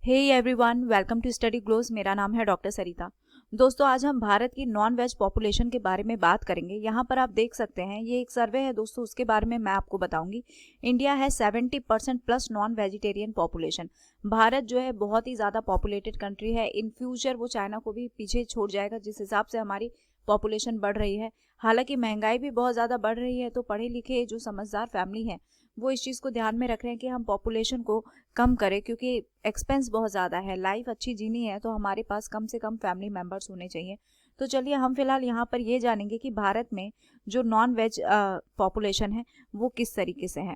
Hey everyone, welcome to study gloss. मेरा नाम है डॉक्टर सरिता। दोस्तों, आज हम भारत की नॉन वेज पॉपुलेशन के बारे में बात करेंगे। यहाँ पर आप देख सकते हैं, ये एक सर्वे है दोस्तों, उसके बारे में मैं आपको बताऊंगी। इंडिया है 70% plus non vegetarian population. Bharat जो है बहुत ही ज़्यादा पॉपुलेटेड कंट्री है। इन फ्यूचर वो चाइना को भी पीछे छोड़ जाएगा, जिस हिसाब से हमारी पॉपुलेशन बढ़ रही है। हालांकि महंगाई भी बहुत ज़्यादा बढ़ रही है, तो पढ़े लिखे जो समझदार फैमिली है वो इस चीज़ को ध्यान में रख रहे हैं कि हम पॉपुलेशन को कम करें, क्योंकि एक्सपेंस बहुत ज़्यादा है। लाइफ अच्छी जीनी है तो हमारे पास कम से कम फैमिली मेम्बर्स होने चाहिए। तो चलिए हम फिलहाल यहाँ पर ये जानेंगे कि भारत में जो नॉन वेज पॉपुलेशन है वो किस तरीके से है।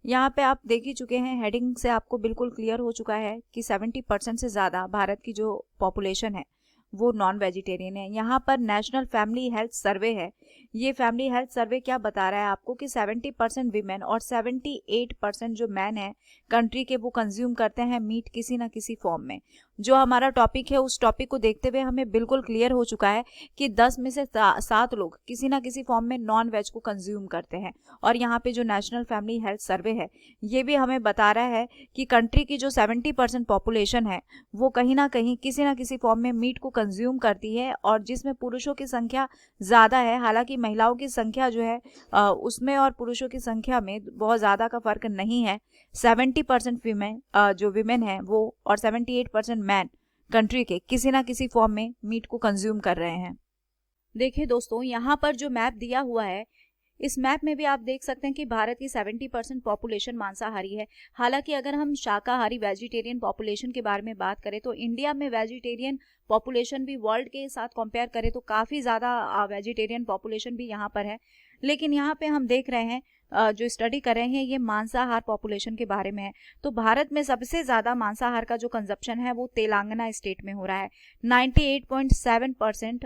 यहाँ पे आप देख ही चुके हैं, हेडिंग से आपको बिल्कुल क्लियर हो चुका है कि 70% से ज़्यादा भारत की जो पॉपुलेशन है वो नॉन वेजिटेरियन है। यहाँ पर नेशनल फैमिली हेल्थ सर्वे है। ये फैमिली हेल्थ सर्वे क्या बता रहा है आपको कि 70% वीमेन और 78% जो मैन है कंट्री के, वो कंज्यूम करते हैं मीट किसी ना किसी फॉर्म में। जो हमारा टॉपिक है उस टॉपिक को देखते हुए हमें बिल्कुल क्लियर हो चुका है कि 10 में से 7 लोग किसी ना किसी फॉर्म में नॉन वेज को कंज्यूम करते हैं। और यहाँ पे जो नेशनल फैमिली हेल्थ सर्वे है ये भी हमें बता रहा है कि कंट्री की जो 70% पॉपुलेशन है वो कहीं ना कहीं किसी ना किसी फॉर्म में मीट को कंज्यूम करती है, और जिसमें पुरुषों की संख्या ज़्यादा है। हालांकि महिलाओं की संख्या जो है उसमें और पुरुषों की संख्या में बहुत ज़्यादा का फर्क नहीं है। 70% वीमेन जो वीमेन है वो और 78% मैन कंट्री के किसी ना किसी फॉर्म में मीट को कंज्यूम कर रहे हैं। देखिए दोस्तों, यहाँ पर जो मैप दिया हुआ है, इस मैप में भी आप देख सकते हैं कि भारत की 70% पॉपुलेशन मांसाहारी है। हालांकि अगर हम शाकाहारी वेजिटेरियन पॉपुलेशन के बारे में बात करें तो इंडिया में वेजिटेरियन पॉपुलेशन भी वर्ल्ड के साथ कंपेयर करें तो काफ़ी ज़्यादा वेजिटेरियन पॉपुलेशन भी यहाँ पर है। लेकिन यहाँ पे हम देख रहे हैं, जो स्टडी कर रहे हैं ये मांसाहार पॉपुलेशन के बारे में है। तो भारत में सबसे ज़्यादा मांसाहार का जो कंजप्शन है वो तेलंगाना स्टेट में हो रहा है। 98.7%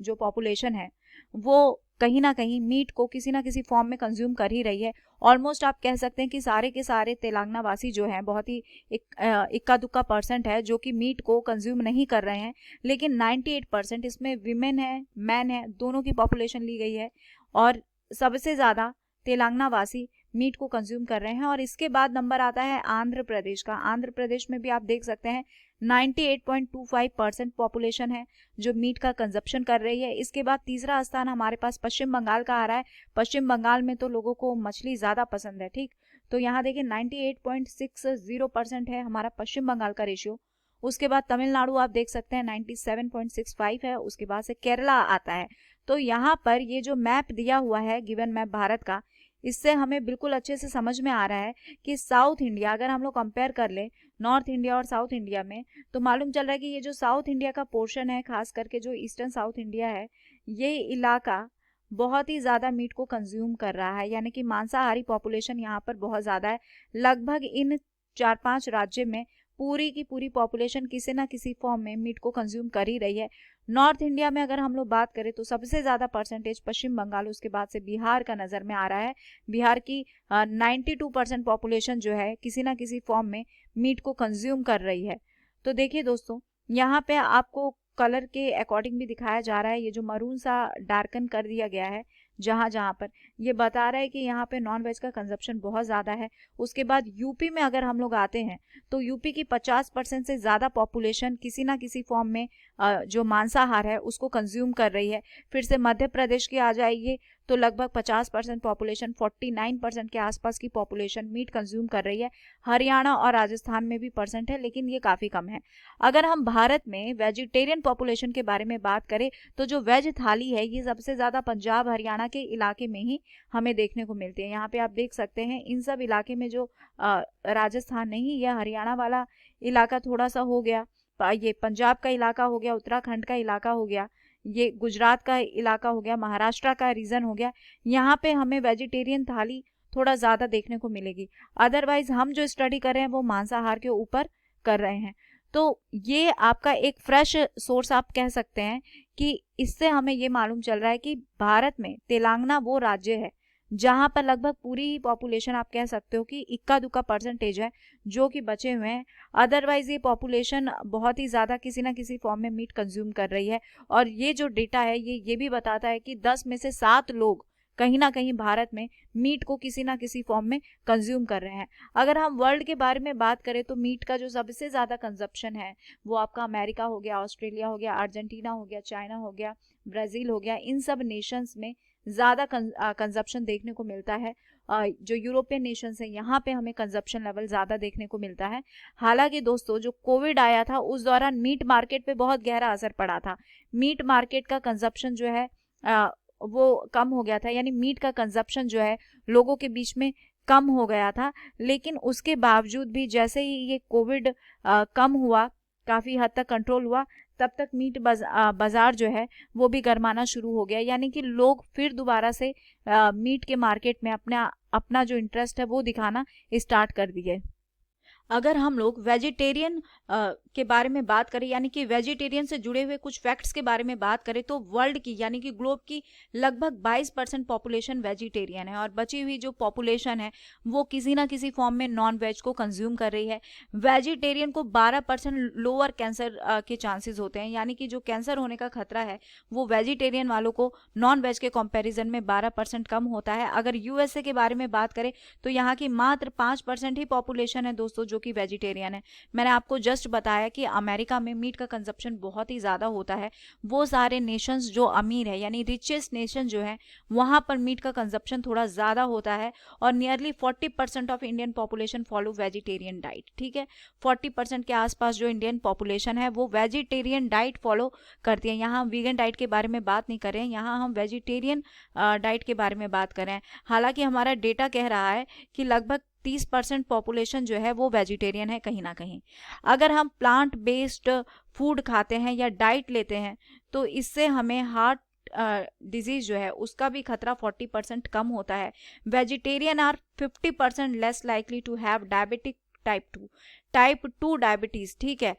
जो पॉपुलेशन है वो कहीं ना कहीं मीट को किसी ना किसी फॉर्म में कंज्यूम कर ही रही है। ऑलमोस्ट आप कह सकते हैं कि सारे के सारे तेलंगाना वासी जो हैं, बहुत ही इक्का दुक्का परसेंट है जो कि मीट को कंज्यूम नहीं कर रहे हैं। लेकिन 98% इसमें विमेन है, मैन है, दोनों की पॉपुलेशन ली गई है। और सबसे ज़्यादा तेलंगाना वासी मीट को कंज्यूम कर रहे हैं। और इसके बाद नंबर आता है आंध्र प्रदेश का। आंध्र प्रदेश में भी आप देख सकते हैं 98.25% पॉपुलेशन है जो मीट का कंजप्शन कर रही है। इसके बाद तीसरा स्थान हमारे पास पश्चिम बंगाल का आ रहा है। पश्चिम बंगाल में तो लोगों को मछली ज़्यादा पसंद है, ठीक। तो यहाँ देखिए 98.60% है हमारा पश्चिम बंगाल का रेशियो। उसके बाद तमिलनाडु आप देख सकते हैं 97.65 है। उसके बाद से केरला आता है। तो यहाँ पर ये जो मैप दिया हुआ है, गिवन मैप भारत का, इससे हमें बिल्कुल अच्छे से समझ में आ रहा है कि साउथ इंडिया, अगर हम लोग कंपेयर कर ले नॉर्थ इंडिया और साउथ इंडिया में, तो मालूम चल रहा है कि ये जो साउथ इंडिया का पोर्शन है, खास करके जो ईस्टर्न साउथ इंडिया है, ये इलाका बहुत ही ज़्यादा मीट को कंज्यूम कर रहा है। यानी कि मांसाहारी पॉपुलेशन यहाँ पर बहुत ज़्यादा है। लगभग इन 4-5 राज्य में पूरी की पूरी पॉपुलेशन किसी ना किसी फॉर्म में मीट को कंज्यूम कर ही रही है। नॉर्थ इंडिया में अगर हम लोग बात करें तो सबसे ज़्यादा परसेंटेज पश्चिम बंगाल, उसके बाद से बिहार का नज़र में आ रहा है। बिहार की 92% पॉपुलेशन जो है किसी ना किसी फॉर्म में मीट को कंज्यूम कर रही है। तो देखिए दोस्तों, यहाँ पे आपको कलर के अकॉर्डिंग भी दिखाया जा रहा है। ये जो मरून सा डार्कन कर दिया गया है जहाँ जहाँ पर, ये बता रहा है कि यहाँ पे नॉन वेज का कंजप्शन बहुत ज़्यादा है। उसके बाद यूपी में अगर हम लोग आते हैं तो यूपी की 50% से ज़्यादा पॉपुलेशन किसी ना किसी फॉर्म में जो मांसाहार है उसको कंज्यूम कर रही है। फिर से मध्य प्रदेश की आ जाइए तो लगभग 50% पॉपुलेशन, 49% के आसपास की पॉपुलेशन मीट कंज्यूम कर रही है। हरियाणा और राजस्थान में भी परसेंट है, लेकिन ये काफ़ी कम है। अगर हम भारत में वेजिटेरियन पॉपुलेशन के बारे में बात करें तो जो वेज थाली है ये सबसे ज़्यादा पंजाब हरियाणा के इलाके में ही हमें देखने को मिलती है। यहाँ पे आप देख सकते हैं इन सब इलाके में जो राजस्थान नहीं, यह हरियाणा वाला इलाका थोड़ा सा हो गया, ये पंजाब का इलाका हो गया, उत्तराखंड का इलाका हो गया, ये गुजरात का इलाका हो गया, महाराष्ट्र का रीजन हो गया। यहाँ पे हमें वेजिटेरियन थाली थोड़ा ज़्यादा देखने को मिलेगी। अदरवाइज हम जो स्टडी कर रहे हैं वो मांसाहार के ऊपर कर रहे हैं। तो ये आपका एक फ्रेश सोर्स आप कह सकते हैं कि इससे हमें ये मालूम चल रहा है कि भारत में तेलंगाना वो राज्य है जहाँ पर लगभग पूरी ही पॉपुलेशन आप कह सकते हो कि इक्का दुक्का परसेंटेज है जो कि बचे हुए हैं। अदरवाइज ये पॉपुलेशन बहुत ही ज़्यादा किसी ना किसी फॉर्म में मीट कंज्यूम कर रही है। और ये जो डेटा है ये भी बताता है कि 10 में से 7 लोग कहीं ना कहीं भारत में मीट को किसी ना किसी फॉर्म में कंज्यूम कर रहे हैं। अगर हम वर्ल्ड के बारे में बात करें तो मीट का जो सबसे ज़्यादा कंजप्शन है वो आपका अमेरिका हो गया, ऑस्ट्रेलिया हो गया, अर्जेंटीना हो गया, चाइना हो गया, ब्राज़ील हो गया, इन सब नेशंस में ज़्यादा कंजप्शन देखने को मिलता है। जो यूरोपियन नेशंस हैं यहाँ पे हमें कंजप्शन लेवल ज़्यादा देखने को मिलता है। हालांकि दोस्तों जो कोविड आया था उस दौरान मीट मार्केट पे बहुत गहरा असर पड़ा था। मीट मार्केट का कंजप्शन जो है वो कम हो गया था, यानी मीट का कंजप्शन जो है लोगों के बीच में कम हो गया था। लेकिन उसके बावजूद भी जैसे ही ये कोविड कम हुआ, काफ़ी हद तक कंट्रोल हुआ, तब तक मीट बाज़ार जो है वो भी गरमाना शुरू हो गया, यानी कि लोग फिर दोबारा से मीट के मार्केट में अपना जो इंटरेस्ट है वो दिखाना स्टार्ट कर दिए। अगर हम लोग वेजिटेरियन के बारे में बात करें, यानी कि वेजिटेरियन से जुड़े हुए कुछ फैक्ट्स के बारे में बात करें, तो वर्ल्ड की यानी कि ग्लोब की लगभग 22% पॉपुलेशन वेजिटेरियन है और बची हुई जो पॉपुलेशन है वो किसी ना किसी फॉर्म में नॉन वेज को कंज्यूम कर रही है। वेजिटेरियन को 12% लोअर कैंसर के चांसेस होते हैं, यानी कि जो कैंसर होने का खतरा है वो वेजिटेरियन वालों को नॉन वेज के कंपेरिजन में 12% कम होता है। अगर यूएसए के बारे में बात करें तो यहाँ की मात्र 5% ही पॉपुलेशन है दोस्तों जो कि वेजिटेरियन है। मैंने आपको जस्ट बताया कि अमेरिका में मीट का कंजप्शन बहुत ही ज़्यादा होता है। वो सारे नेशंस जो अमीर है यानी रिचेस्ट नेशन जो है वहाँ पर मीट का कंजप्शन थोड़ा ज़्यादा होता है और nearly 40% of Indian population follow vegetarian diet. ठीक है, 40% के आसपास जो इंडियन पॉपुलेशन है वो वेजिटेरियन डाइट फॉलो करती है। यहाँ हम वीगन डाइट के बारे में बात नहीं कर रहे हैं, यहाँ हम वेजिटेरियन डाइट के बारे में बात कर रहे हैं। हालांकि हमारा डेटा कह रहा है कि लगभग 30% पॉपुलेशन जो है वो वेजिटेरियन है कहीं ना कहीं। अगर हम प्लांट बेस्ड फूड खाते हैं या डाइट लेते हैं तो इससे हमें हार्ट डिजीज जो है उसका भी खतरा 40% कम होता है। Vegetarian are 50% less likely to have diabetic type 2 diabetes. ठीक है,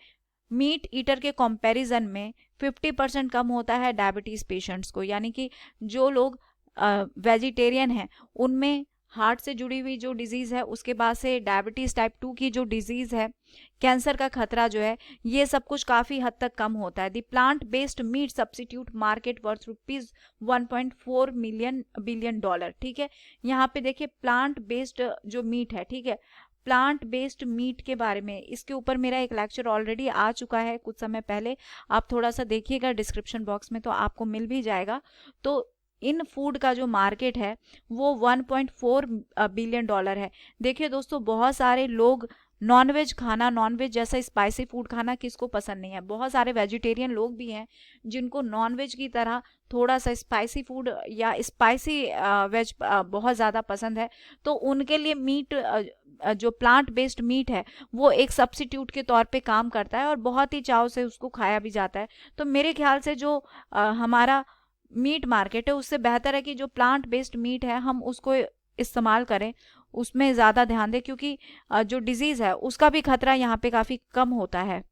मीट ईटर के कंपैरिजन में 50% कम होता है डायबिटीज पेशेंट्स को, यानी कि जो लोग वेजिटेरियन हैं उनमें हार्ट से जुड़ी हुई जो डिजीज़ है, उसके बाद से डायबिटीज़ टाइप 2 की जो डिजीज़ है, कैंसर का खतरा जो है, ये सब कुछ काफ़ी हद तक कम होता है। The plant based meat substitute market worth $1.4 billion. ठीक है, यहाँ पे देखिए प्लांट बेस्ड जो मीट है, ठीक है, प्लांट बेस्ड मीट के बारे में इसके ऊपर मेरा एक लेक्चर ऑलरेडी आ चुका है कुछ समय पहले, आप थोड़ा सा देखिएगा डिस्क्रिप्शन बॉक्स में तो आपको मिल भी जाएगा। तो इन फूड का जो मार्केट है वो $1.4 बिलियन है। देखिए दोस्तों, बहुत सारे लोग नॉनवेज खाना, नॉनवेज जैसा स्पाइसी फूड खाना किसको पसंद नहीं है। बहुत सारे वेजिटेरियन लोग भी हैं जिनको नॉनवेज की तरह थोड़ा सा स्पाइसी फूड या स्पाइसी वेज बहुत ज़्यादा पसंद है। तो उनके लिए मीट जो प्लांट बेस्ड मीट है वो एक सब्स्टिट्यूट के तौर पे काम करता है और बहुत ही चाव से उसको खाया भी जाता है। तो मेरे ख्याल से जो हमारा मीट मार्केट है उससे बेहतर है कि जो प्लांट बेस्ड मीट है हम उसको इस्तेमाल करें, उसमें ज़्यादा ध्यान दें, क्योंकि जो डिजीज़ है उसका भी खतरा यहाँ पे काफ़ी कम होता है।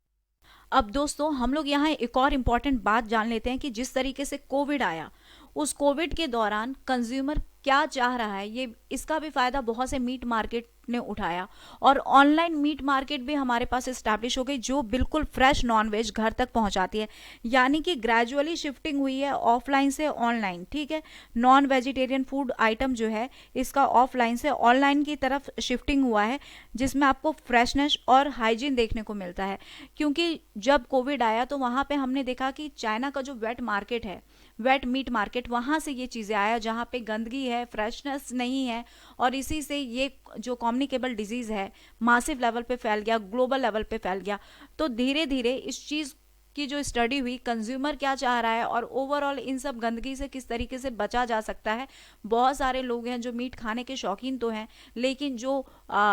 अब दोस्तों हम लोग यहाँ एक और इम्पॉर्टेंट बात जान लेते हैं कि जिस तरीके से कोविड आया, उस कोविड के दौरान कंज्यूमर क्या चाह रहा है, ये इसका भी फ़ायदा बहुत से मीट मार्केट ने उठाया और ऑनलाइन मीट मार्केट भी हमारे पास इस्टेब्लिश हो गई जो बिल्कुल फ्रेश नॉनवेज घर तक पहुंचाती है। यानी कि ग्रेजुअली शिफ्टिंग हुई है ऑफलाइन से ऑनलाइन। ठीक है, नॉन वेजिटेरियन फूड आइटम जो है इसका ऑफलाइन से ऑनलाइन की तरफ शिफ्टिंग हुआ है, जिसमें आपको फ्रेशनेस और हाइजीन देखने को मिलता है। क्योंकि जब कोविड आया तो वहाँ पे हमने देखा कि चाइना का जो वेट मार्केट है, वेट मीट मार्केट, वहाँ से ये चीज़ें आया जहाँ पे गंदगी है, फ्रेशनेस नहीं है, और इसी से ये जो कम्युनिकेबल डिजीज़ है मासिव लेवल पे फैल गया, ग्लोबल लेवल पे फैल गया। तो धीरे धीरे इस चीज़ की जो स्टडी हुई, कंज्यूमर क्या चाह रहा है और ओवरऑल इन सब गंदगी से किस तरीके से बचा जा सकता है। बहुत सारे लोग हैं जो मीट खाने के शौकीन तो हैं, लेकिन जो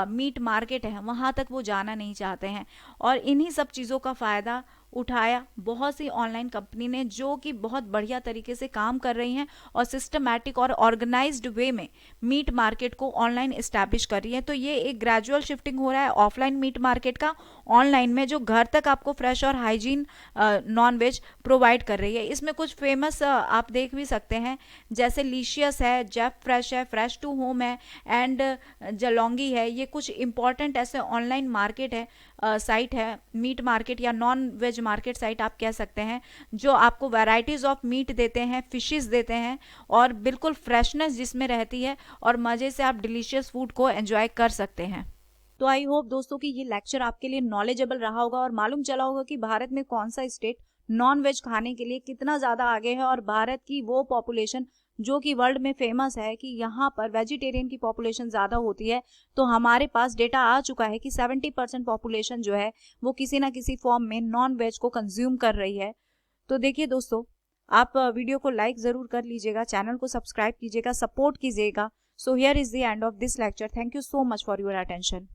मीट मार्केट है वहाँ तक वो जाना नहीं चाहते हैं, और इन्हीं सब चीज़ों का फ़ायदा उठाया बहुत सी ऑनलाइन कंपनी ने, जो कि बहुत बढ़िया तरीके से काम कर रही हैं और सिस्टमैटिक और ऑर्गेनाइज्ड वे में मीट मार्केट को ऑनलाइन इस्टेब्लिश कर रही है। तो ये एक ग्रेजुअल शिफ्टिंग हो रहा है ऑफलाइन मीट मार्केट का ऑनलाइन में, जो घर तक आपको फ्रेश और हाइजीन नॉन वेज प्रोवाइड कर रही है। इसमें कुछ फेमस आप देख भी सकते हैं, जैसे लीशियस है, जेफ फ्रेश है, फ्रेश टू होम है, एंड जलोंगी है। ये कुछ इंपॉर्टेंट ऐसे ऑनलाइन मार्केट है, साइट है, मीट मार्केट या नॉन वेज मार्केट साइट आप कह सकते हैं, जो आपको वैराइटीज ऑफ मीट देते हैं, फिशेस देते हैं, और बिल्कुल फ्रेशनेस जिसमें रहती है, और मजे से आप डिलीशियस फूड को एंजॉय कर सकते हैं। तो आई होप दोस्तों कि ये लेक्चर आपके लिए नॉलेजेबल रहा होगा और मालूम चला होगा कि भारत में कौन सा स्टेट नॉन वेज खाने के लिए कितना ज़्यादा आगे है, और भारत की वो पॉपुलेशन जो कि वर्ल्ड में फेमस है कि यहाँ पर वेजिटेरियन की पॉपुलेशन ज़्यादा होती है। तो हमारे पास डेटा आ चुका है कि 70% पॉपुलेशन जो है वो किसी ना किसी फॉर्म में नॉन वेज को कंज्यूम कर रही है। तो देखिए दोस्तों, आप वीडियो को लाइक ज़रूर कर लीजिएगा, चैनल को सब्सक्राइब कीजिएगा, सपोर्ट कीजिएगा। So here is the end of this lecture. Thank you so much for your attention.